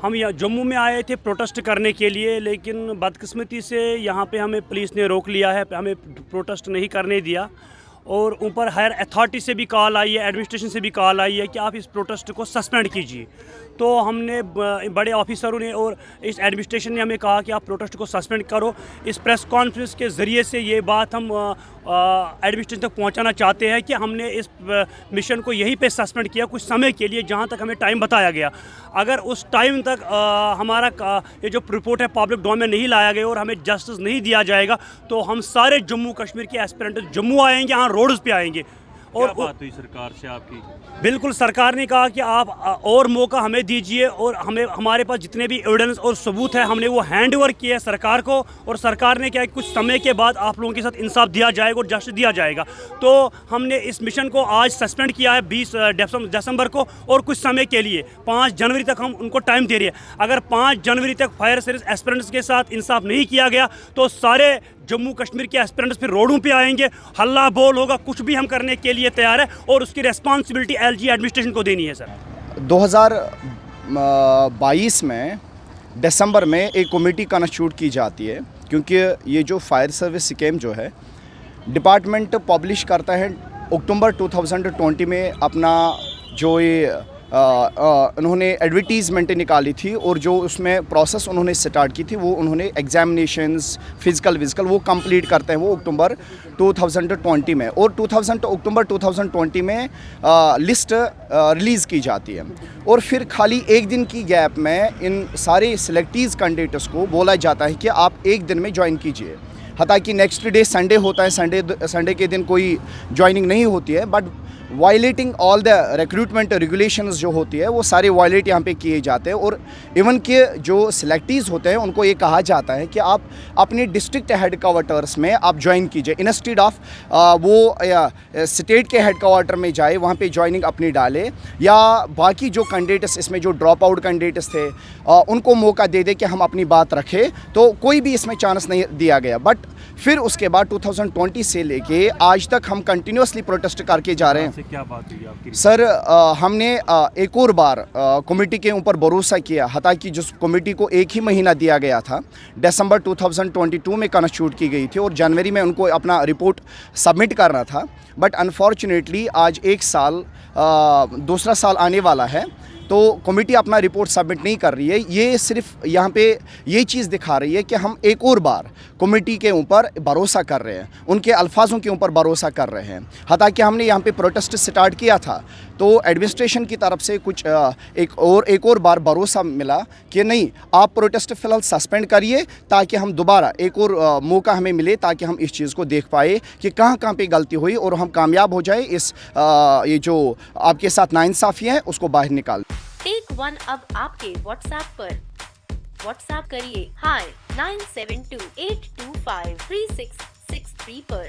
हम यहाँ जम्मू में आए थे प्रोटेस्ट करने के लिए, लेकिन बदकिस्मती से यहाँ पे हमें पुलिस ने रोक लिया है, हमें प्रोटेस्ट नहीं करने दिया। और ऊपर हायर अथॉरिटी से भी कॉल आई है, एडमिनिस्ट्रेशन से भी कॉल आई है कि आप इस प्रोटेस्ट को सस्पेंड कीजिए। तो हमने बड़े ऑफिसरों ने और इस एडमिनिस्ट्रेशन ने हमें कहा कि आप प्रोटेस्ट को सस्पेंड करो। इस प्रेस कॉन्फ्रेंस के ज़रिए से ये बात हम एडमिनिस्ट्रेशन तक पहुंचाना चाहते हैं कि हमने इस मिशन को यहीं पे सस्पेंड किया कुछ समय के लिए, जहां तक हमें टाइम बताया गया। अगर उस टाइम तक हमारा ये जो रिपोर्ट है पब्लिक डोमेन में नहीं लाया गया और हमें जस्टिस नहीं दिया जाएगा, तो हम सारे जम्मू कश्मीर के एस्पिरेंट जम्मू आएंगे, यहाँ रोड्स पे आएंगे। और क्या बात हुई सरकार से आपकी? बिल्कुल, सरकार ने कहा कि आप और मौका हमें दीजिए, और हमें हमारे पास जितने भी एविडेंस और सबूत है हमने वो हैंड ओवर किया है सरकार को, और सरकार ने क्या है कुछ समय के बाद आप लोगों के साथ इंसाफ दिया जाएगा और जस्टिस दिया जाएगा। तो हमने इस मिशन को आज सस्पेंड किया है 20 दिसंबर को, और कुछ समय के लिए 5 जनवरी तक हम उनको टाइम दे रहे हैं। अगर 5 जनवरी तक फायर सर्विस एस्पिरेंट्स के साथ इंसाफ नहीं किया गया तो सारे जम्मू कश्मीर के एस्पिरेंट्स फिर रोडों पे आएंगे, हल्ला बोल होगा, कुछ भी हम करने के लिए तैयार है, और उसकी रेस्पॉन्सिबिलिटी एलजी एडमिनिस्ट्रेशन को देनी है। सर 2022 में दिसंबर में एक कमेटी कंस्टिट्यूट की जाती है, क्योंकि ये जो फायर सर्विस स्कीम जो है डिपार्टमेंट पब्लिश करता है अक्टूबर 2020 में अपना जो ये उन्होंने एडवर्टीज़मेंट निकाली थी, और जो उसमें प्रोसेस उन्होंने स्टार्ट की थी वो उन्होंने एग्जामिनेशंस फिज़िकल वो कंप्लीट करते हैं वो अक्टूबर 2020 में, और अक्टूबर 2020 में लिस्ट रिलीज़ की जाती है। और फिर खाली एक दिन की गैप में इन सारे सिलेक्टीज़ कैंडिडेट्स को बोला जाता है कि आप एक दिन में ज्वाइन कीजिए। हालांकि नेक्स्ट डे संडे होता है, संडे के दिन कोई ज्वाइनिंग नहीं होती है, but violating all the recruitment regulations जो होती है वो सारे वायलेट यहाँ पे किए जाते हैं। और इवन के जो सिलेक्टीज़ होते हैं उनको ये कहा जाता है कि आप अपने डिस्ट्रिक्ट हेड क्वार्टर्स में आप ज्वाइन कीजिए, इंस्टेड ऑफ वो स्टेट के हेड क्वार्टर में जाए वहाँ पे ज्वाइनिंग अपनी डाले, या बाकी जो कैंडिडेट्स इसमें जो ड्रॉप आउट कैंडिडेट्स थे उनको मौका दे दे कि हम अपनी बात रखें। तो कोई भी इसमें चांस नहीं दिया गया। बट फिर उसके बाद 2020 से लेके आज तक हम कंटिन्यूसली प्रोटेस्ट करके जा रहे हैं। क्या बात हुई आपकी? सर हमने एक और बार कमेटी के ऊपर भरोसा किया, हालांकि जिस कमेटी को एक ही महीना दिया गया था, दिसंबर 2022 में कंस्टिट्यूट की गई थी और जनवरी में उनको अपना रिपोर्ट सबमिट करना था। बट अनफॉर्चुनेटली आज 1 साल दूसरा साल आने वाला है, तो कमेटी अपना रिपोर्ट सबमिट नहीं कर रही है। ये सिर्फ यहाँ पे ये चीज़ दिखा रही है कि हम एक और बार कमेटी के ऊपर भरोसा कर रहे हैं, उनके अल्फाजों के ऊपर भरोसा कर रहे हैं। हालांकि हमने यहाँ पे प्रोटेस्ट स्टार्ट किया था तो एडमिनिस्ट्रेशन की तरफ से कुछ एक और बार भरोसा मिला कि नहीं, आप प्रोटेस्ट फ़िलहाल सस्पेंड करिए, ताकि हम दोबारा एक और मौका हमें मिले, ताकि हम इस चीज़ को देख पाए कि कहाँ कहाँ पे गलती हुई और हम कामयाब हो जाए इस ये जो आपके साथ नाइंसाफ़ी है उसको बाहर निकाल। टेक वन अब आपके व्हाट्सएप पर। व्हाट्सएप करिए हाय 9728253663 पर।